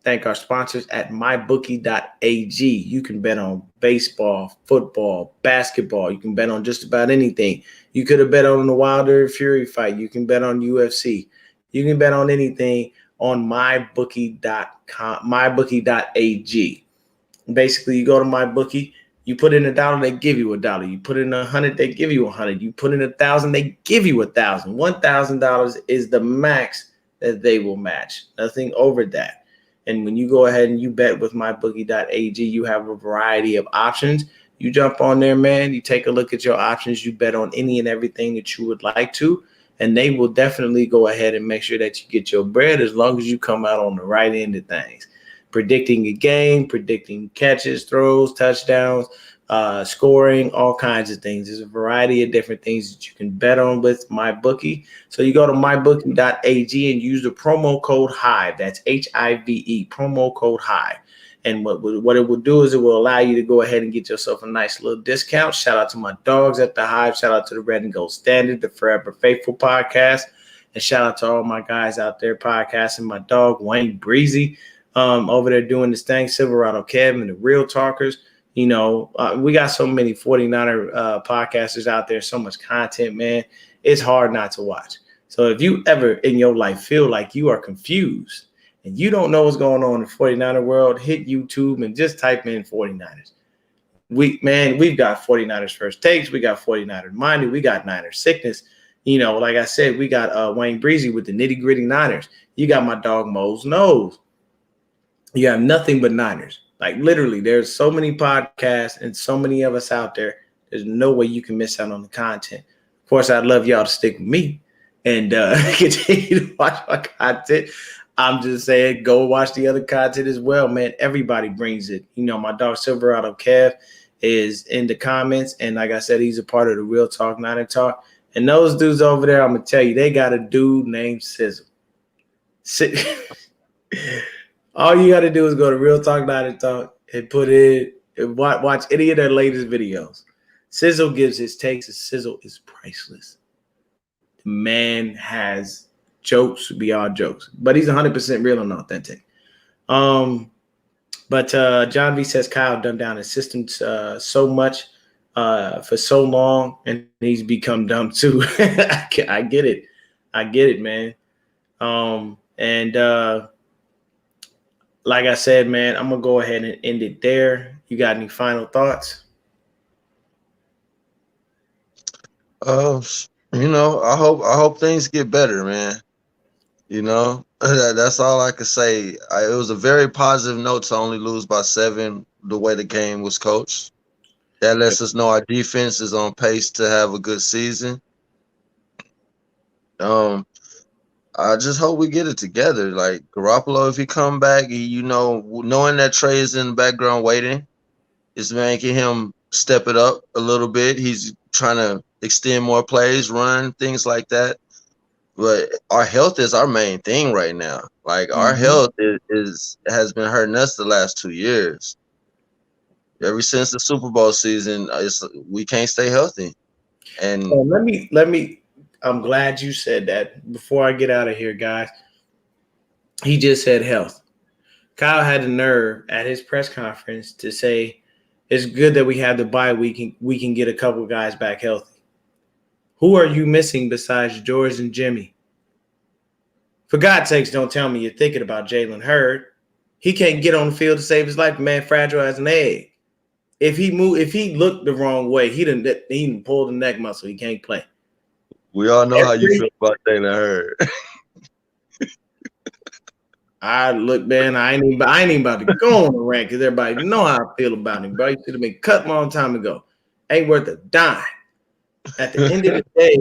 [SPEAKER 1] Thank our sponsors at mybookie.ag. You can bet on baseball, football, basketball. You can bet on just about anything. You could have bet on the Wilder Fury fight. You can bet on UFC. You can bet on anything on mybookie.com, mybookie.ag. Basically, you go to mybookie, you put in $1, they give you $1. You put in 100, they give you 100. You put in 1,000, they give you 1,000. $1,000 is the max that they will match. Nothing over that. And when you go ahead and you bet with mybookie.ag, you have a variety of options. You jump on there, man. You take a look at your options. You bet on any and everything that you would like to. And they will definitely go ahead and make sure that you get your bread as long as you come out on the right end of things. Predicting a game, predicting catches, throws, touchdowns, scoring, all kinds of things. There's a variety of different things that you can bet on with MyBookie. So you go to mybookie.ag and use the promo code HIVE. That's HIVE, promo code HIVE. And what it will do is it will allow you to go ahead and get yourself a nice little discount. Shout out to my dogs at the Hive. Shout out to the Red and Gold Standard, the Forever Faithful podcast. And shout out to all my guys out there podcasting. My dog, Wayne Breezy, over there doing this thing. Silverado Kevin, the Real Talkers. You know, we got so many 49er podcasters out there, so much content, man. It's hard not to watch. So if you ever in your life feel like you are confused and you don't know what's going on in the 49er world, hit YouTube and just type in 49ers. We've got 49ers first takes. We got 49er minded. We got Niners sickness. You know, like I said, we got Wayne Breezy with the nitty gritty Niners. You got my dog Mo's Nose. You have nothing but Niners. Like literally, there's so many podcasts and so many of us out there. There's no way you can miss out on the content. Of course, I'd love y'all to stick with me and continue to watch my content. I'm just saying, go watch the other content as well, man. Everybody brings it. You know, my dog Silverado Kev is in the comments. And like I said, he's a part of the Real Talk, Niner Talk. And those dudes over there, I'm going to tell you, they got a dude named Sizzle. All you got to do is go to Real Talk, Niner Talk and put in and watch any of their latest videos. Sizzle gives his takes. Sizzle is priceless. The man has jokes beyond jokes, but he's 100% real and authentic. But John V says Kyle dumbed down his system so much for so long, and he's become dumb too. I get it, man. Like I said, man, I'm gonna go ahead and end it there. You got any final thoughts?
[SPEAKER 2] You know, I hope things get better, man. You know, that's all I could say. It was a very positive note to only lose by 7 the way the game was coached. That lets us know our defense is on pace to have a good season. I just hope we get it together. Like Garoppolo, if he come back, knowing that Trey is in the background waiting, is making him step it up a little bit. He's trying to extend more plays, run, things like that. But our health is our main thing right now. Like our health has been hurting us the last 2 years. Ever since the Super Bowl season, we can't stay healthy. And
[SPEAKER 1] let me. I'm glad you said that. Before I get out of here, guys, he just said health. Kyle had the nerve at his press conference to say it's good that we have the bye. We can get a couple guys back healthy. Who are you missing besides George and Jimmy? For God's sakes, don't tell me you're thinking about Jalen Hurd. He can't get on the field to save his life. The man fragile as an egg. If he looked the wrong way, he didn't pull the neck muscle. He can't play.
[SPEAKER 2] We all know how you feel about Jalen Hurd.
[SPEAKER 1] I look, man. I ain't even about to go on a rant because everybody know how I feel about him, bro. He should have been cut a long time ago. Ain't worth a dime. At the end of the day,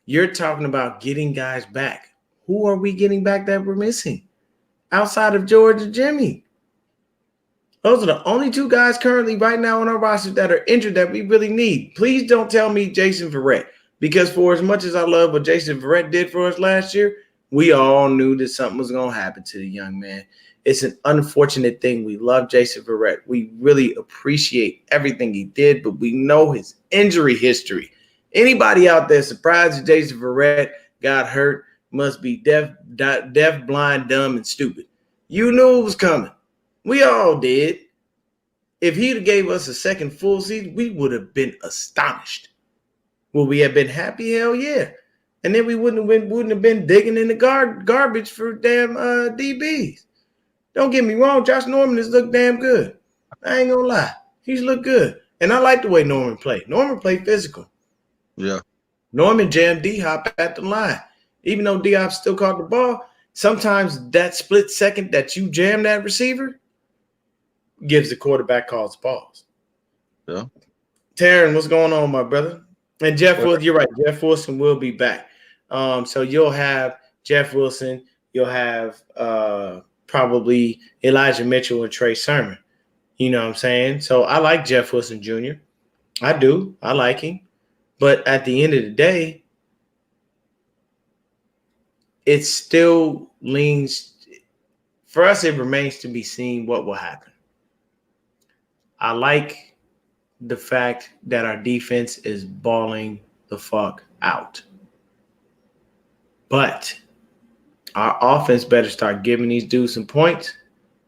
[SPEAKER 1] you're talking about getting guys back. Who are we getting back that we're missing outside of George and Jimmy? Those are the only two guys currently right now on our roster that are injured that we really need. Please don't tell me Jason Verrett, because for as much as I love what Jason Verrett did for us last year, we all knew that something was going to happen to the young man. It's an unfortunate thing. We love Jason Verrett. We really appreciate everything he did, but we know his injury history. Anybody out there surprised that Jason Verrett got hurt must be deaf, blind, dumb, and stupid. You knew it was coming. We all did. If he'd have gave us a second full season, we would have been astonished. Would we have been happy? Hell yeah. And then we wouldn't have been digging in the garbage for damn DBs. Don't get me wrong, Josh Norman has looked damn good. I ain't gonna lie. He's looked good. And I like the way Norman played. Norman played physical.
[SPEAKER 2] Yeah.
[SPEAKER 1] Norman jammed D-Hop at the line. Even though D-Hop still caught the ball, sometimes that split second that you jam that receiver gives the quarterback calls balls.
[SPEAKER 2] Yeah.
[SPEAKER 1] Taryn, what's going on, my brother? And Jeff Wilson, you're right. Jeff Wilson will be back. So you'll have Jeff Wilson. You'll have probably Elijah Mitchell and Trey Sermon. You know what I'm saying? So I like Jeff Wilson Jr. I do. I like him. But at the end of the day, it still leans – for us, it remains to be seen what will happen. I like the fact that our defense is balling the fuck out. But our offense better start giving these dudes some points.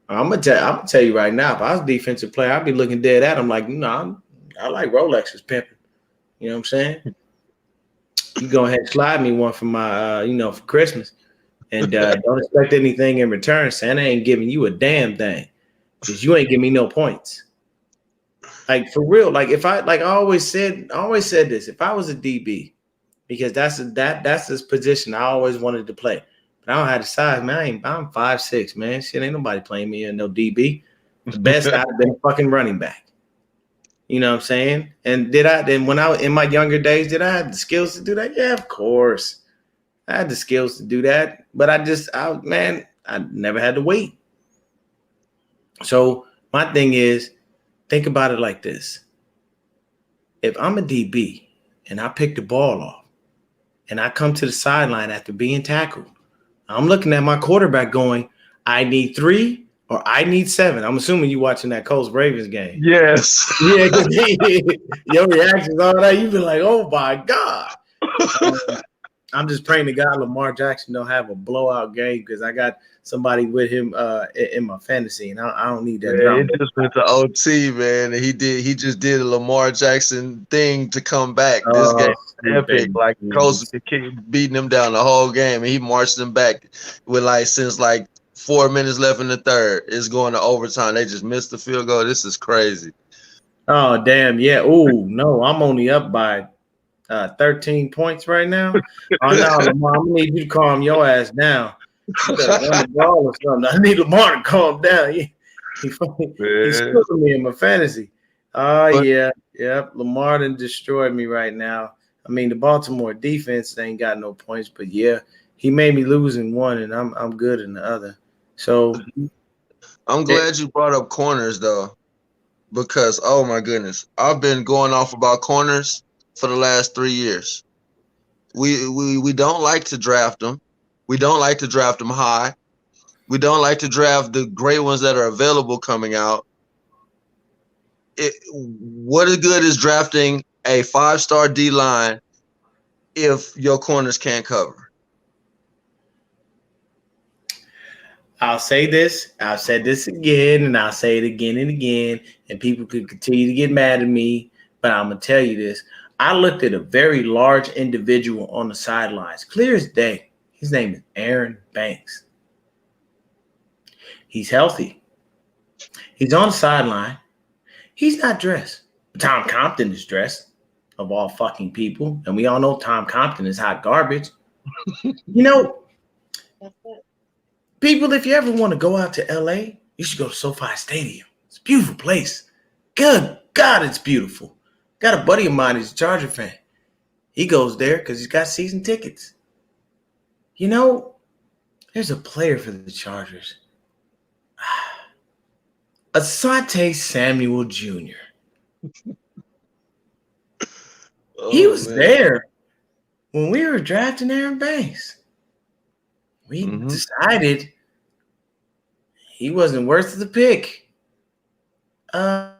[SPEAKER 1] I'm gonna tell you right now, if I was a defensive player, I'd be looking dead at him like, I like Rolexes pimping. You know what I'm saying? You go ahead and slide me one for my, for Christmas. And don't expect anything in return. Santa ain't giving you a damn thing because you ain't giving me no points. Like, for real, like if I always said this, if I was a DB, because that's this position I always wanted to play. But I don't have the size, man. I'm 5'6", man. Shit, ain't nobody playing me in no DB. The best I'd have been fucking running back. You know what I'm saying? And when I was in my younger days, did I have the skills to do that? Yeah, of course. I had the skills to do that. But I never had to wait. So my thing is, think about it like this. If I'm a DB and I pick the ball off and I come to the sideline after being tackled, I'm looking at my quarterback going, I need 3 or I need 7. I'm assuming you watching that Colts-Ravens game.
[SPEAKER 2] Yes.
[SPEAKER 1] Yeah, your reactions, all that, you be like, oh, my God. I'm just praying to God Lamar Jackson don't have a blowout game because I got somebody with him in my fantasy, and I don't need that drama.
[SPEAKER 2] It just went to OT, man. And he just did a Lamar Jackson thing to come back. This game was epic. Like, Colts beating him down the whole game, and he marched them back with since 4 minutes left in the third. It's going to overtime. They just missed the field goal. This is crazy.
[SPEAKER 1] Oh, damn. Yeah. Oh, no, I'm only up by 13 points right now. Oh, no, Lamar, I'm going to need you to calm your ass down. You better run the ball or something. I need Lamar to calm down. He's screwing me in my fantasy. Yeah. Lamar done destroyed me right now. I mean, the Baltimore defense ain't got no points, but yeah, he made me lose in one, and I'm good in the other. So
[SPEAKER 2] I'm glad you brought up corners, though, because, oh, my goodness, I've been going off about corners for the last 3 years. We don't like to draft them. We don't like to draft them high. We don't like to draft the great ones that are available coming out. What is good is drafting a 5-star D-line if your corners can't cover?
[SPEAKER 1] I'll say this. I've said this again, and I'll say it again and again, and people could continue to get mad at me, but I'm going to tell you this. I looked at a very large individual on the sidelines, clear as day. His name is Aaron Banks. He's healthy. He's on the sideline. He's not dressed. Tom Compton is dressed, of all fucking people. And we all know Tom Compton is hot garbage. You know, people, if you ever want to go out to LA, you should go to SoFi Stadium. It's a beautiful place. Good God, it's beautiful. Got a buddy of mine who's a Charger fan. He goes there because he's got season tickets. You know, there's a player for the Chargers. Asante Samuel Jr. He
[SPEAKER 2] Oh
[SPEAKER 1] was
[SPEAKER 2] man.
[SPEAKER 1] there when we were drafting Aaron Banks. We decided he wasn't worth the pick. Ken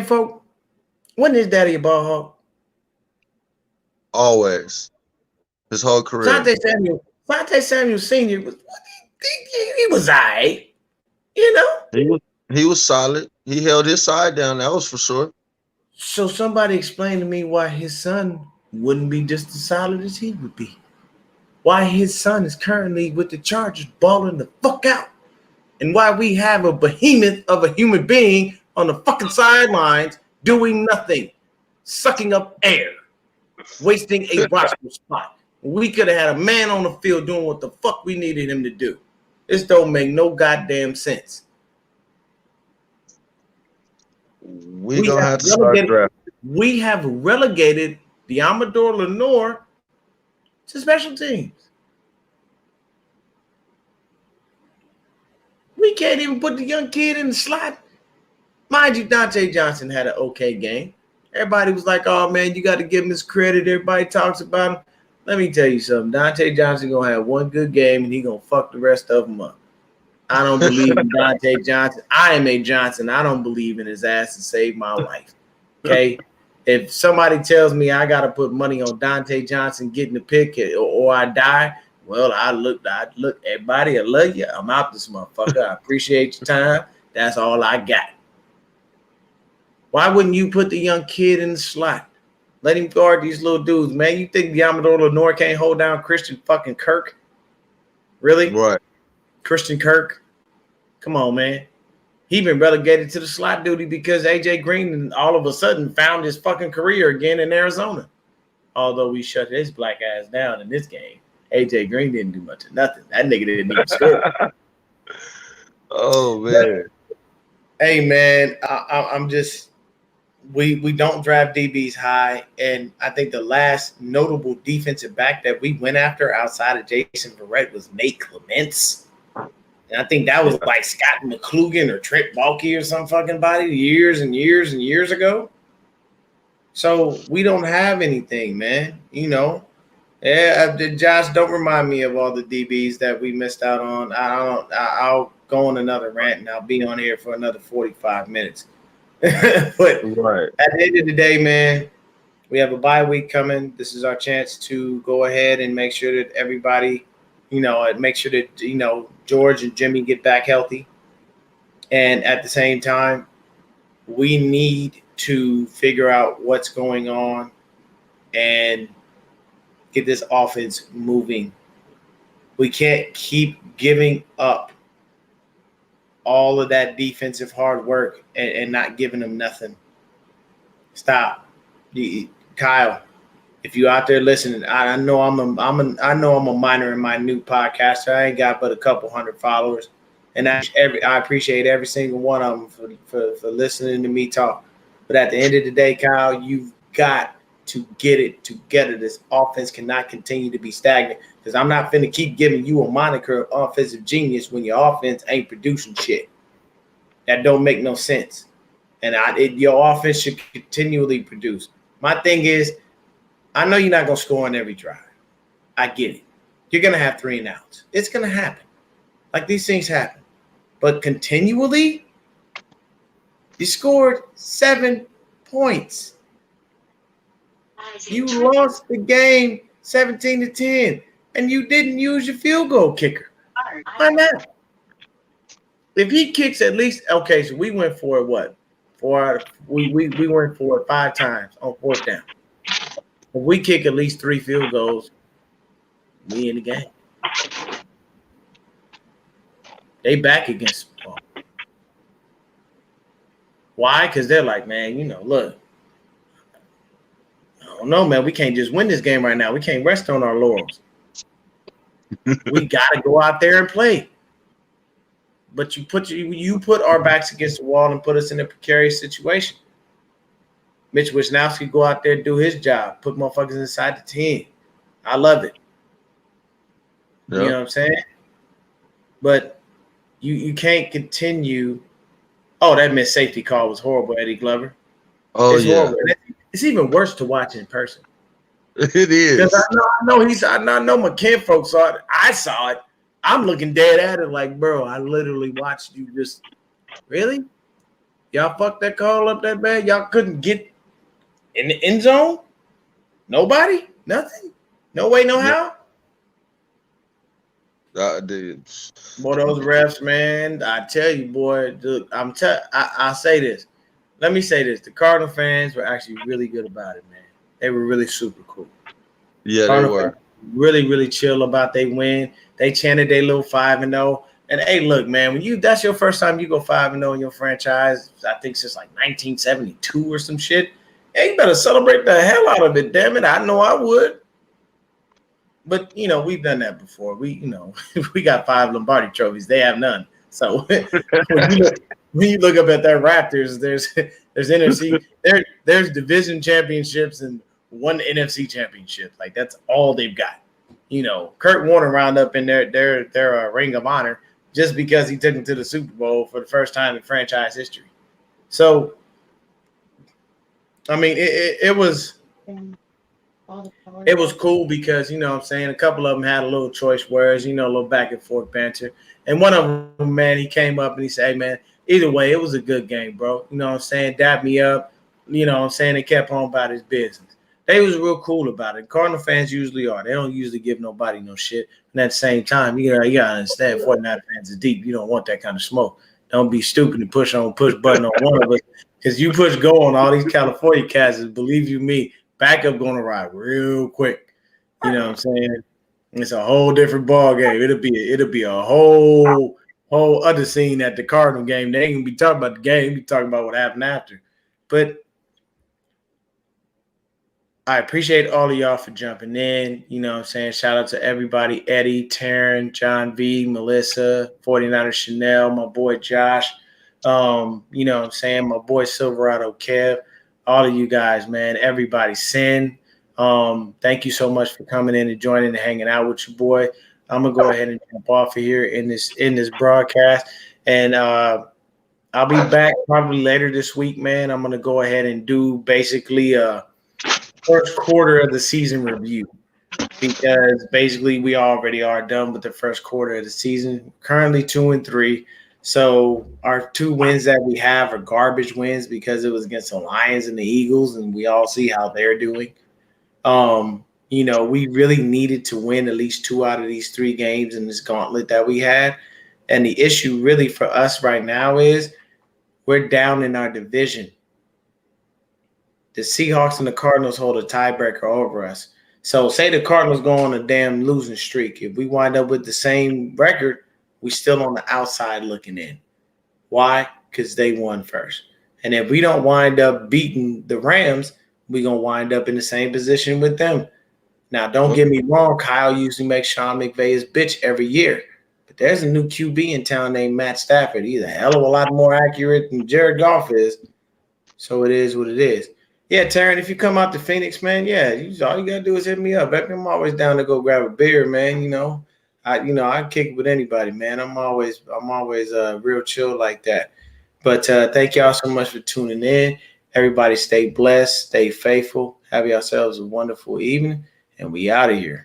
[SPEAKER 1] Folk, wasn't his daddy a ball hawk?
[SPEAKER 2] Always. His whole career.
[SPEAKER 1] Sante Samuel Sr. He was all right, you know?
[SPEAKER 2] He was solid. He held his side down, that was for sure.
[SPEAKER 1] So somebody explain to me why his son wouldn't be just as solid as he would be. Why his son is currently with the Chargers balling the fuck out. And why we have a behemoth of a human being on the fucking sidelines doing nothing, sucking up air, wasting a roster spot. We could have had a man on the field doing what the fuck we needed him to do. This don't make no goddamn sense.
[SPEAKER 2] We gonna have to start drafting.
[SPEAKER 1] We have relegated the Amador Lenore to special teams. We can't even put the young kid in the slot. Mind you, Dante Johnson had an okay game. Everybody was like, oh, man, you got to give him his credit. Everybody talks about him. Let me tell you something. Dante Johnson going to have one good game, and he going to fuck the rest of them up. I don't believe in Dante Johnson. I am a Johnson. I don't believe in his ass to save my life. Okay? If somebody tells me I got to put money on Dante Johnson getting the pick or I die, well, I look, everybody, I love you. I'm out this motherfucker. I appreciate your time. That's all I got. Why wouldn't you put the young kid in the slot? Let him guard these little dudes, man. You think the Amador Lenore can't hold down Christian fucking Kirk? Really?
[SPEAKER 2] Right.
[SPEAKER 1] Christian Kirk? Come on, man. He been relegated to the slot duty because AJ Green all of a sudden found his fucking career again in Arizona. Although we shut his black ass down in this game, AJ Green didn't do much of nothing. That nigga didn't even score.
[SPEAKER 2] Oh man.
[SPEAKER 1] Hey man, I'm just we don't draft DBs high, and I think the last notable defensive back that we went after outside of Jason Verrett was Nate Clements. And I think that was like Scott McClugan or Trent Baalke or some fucking body years and years and years ago. So we don't have anything, man. You know, Josh, don't remind me of all the DBs that we missed out on. I'll go on another rant and I'll be on here for another 45 minutes. But
[SPEAKER 2] right.
[SPEAKER 1] At the end of the day, man, we have a bye week coming. This is our chance to go ahead and make sure that everybody, make sure that, George and Jimmy get back healthy. And at the same time, we need to figure out what's going on and get this offense moving. We can't keep giving up all of that defensive hard work and not giving them nothing. Stop. Kyle, if you out there listening, I know I'm a minor in my new podcast. I ain't got but a couple hundred followers, and I appreciate every single one of them for listening to me talk. But at the end of the day, Kyle, you've got to get it together. This offense cannot continue to be stagnant because I'm not finna keep giving you a moniker of offensive genius when your offense ain't producing shit. That don't make no sense. And your offense should continually produce. My thing is, I know you're not going to score on every drive. I get it. You're going to have 3 and outs. It's going to happen. Like these things happen. But continually, you scored 7 points. You lost the game 17-10, and you didn't use your field goal kicker. Why not? If he kicks at least, okay, so we went for what? We went for it 5 times on 4th down. If we kick at least 3 field goals, we in the game. They back against Paul. Why? Because they're like, man, look, I don't know, man. We can't just win this game right now. We can't rest on our laurels. We got to go out there and play. But you put our backs against the wall and put us in a precarious situation. Mitch Wisnowski go out there, do his job, put motherfuckers inside the 10. I love it.
[SPEAKER 2] Yep.
[SPEAKER 1] You know what I'm saying? But you can't continue. Oh, that missed safety call was horrible, Eddie Glover.
[SPEAKER 2] Oh,
[SPEAKER 1] It's
[SPEAKER 2] yeah.
[SPEAKER 1] horrible. It's even worse to watch in person.
[SPEAKER 2] It is.
[SPEAKER 1] Because I know my kinfolk saw it. I saw it. I'm looking dead at it like, bro, I literally watched you just really? Y'all fucked that call up that bad? Y'all couldn't get in the end zone? Nobody? Nothing? No way, no how?
[SPEAKER 2] Dude.
[SPEAKER 1] Boy, those refs, man, I tell you, boy, dude, I'll say this. Let me say this. The Cardinal fans were actually really good about it, man. They were really super cool.
[SPEAKER 2] Yeah,
[SPEAKER 1] Cardinal
[SPEAKER 2] they were.
[SPEAKER 1] fans really, really chill about they win. They chanted their little 5-0. And hey, look, man, when that's your first time you go 5-0 in your franchise, I think since like 1972 or some shit. Hey, you better celebrate the hell out of it, damn it. I know I would. But we've done that before. We we got 5 Lombardi trophies. They have none. So when you look up at their Raptors, there's NFC, there's division championships and 1 NFC championship. Like that's all they've got. Kurt Warner round up in their ring of honor just because he took them to the Super Bowl for the first time in franchise history. So, I mean, it was cool because, what I'm saying, a couple of them had a little choice words, a little back and forth banter. And one of them, man, he came up and he said, hey, man, either way, it was a good game, bro. You know what I'm saying? Dap me up. You know what I'm saying? They kept on about his business. They was real cool about it. Cardinal fans usually are. They don't usually give nobody no shit. And at the same time, you gotta understand 49 fans is deep. You don't want that kind of smoke. Don't be stupid and push button on one of us. Because you push go on all these California cats, believe you me, backup gonna arrive real quick. You know what I'm saying? It's a whole different ball game. It'll be a whole other scene at the Cardinal game. They ain't gonna be talking about the game. Be talking about what happened after. But I appreciate all of y'all for jumping in. You know what I'm saying? Shout out to everybody. Eddie, Taryn, John V, Melissa, 49er Chanel, my boy Josh. You know what I'm saying? My boy Silverado Kev. All of you guys, man. Everybody, Sin. Thank you so much for coming in and joining and hanging out with your boy. I'm gonna go ahead and jump off of here in this broadcast. And I'll be back probably later this week, man. I'm gonna go ahead and do basically first quarter of the season review because basically we already are done with the first quarter of the season. Currently 2-3. So our 2 wins that we have are garbage wins because it was against the Lions and the Eagles, and we all see how they're doing. We really needed to win at least 2 out of these 3 games in this gauntlet that we had. And the issue really for us right now is we're down in our division. The Seahawks and the Cardinals hold a tiebreaker over us. So say the Cardinals go on a damn losing streak. If we wind up with the same record, we still on the outside looking in. Why? Because they won first. And if we don't wind up beating the Rams, we're going to wind up in the same position with them. Now, don't get me wrong. Kyle usually makes Sean McVay his bitch every year. But there's a new QB in town named Matt Stafford. He's a hell of a lot more accurate than Jared Goff is. So it is what it is. Yeah, Taryn, if you come out to Phoenix, man, yeah, all you gotta do is hit me up. I'm always down to go grab a beer, man. I kick it with anybody, man. I'm always real chill like that. But thank y'all so much for tuning in. Everybody stay blessed, stay faithful. Have yourselves a wonderful evening, and we out of here.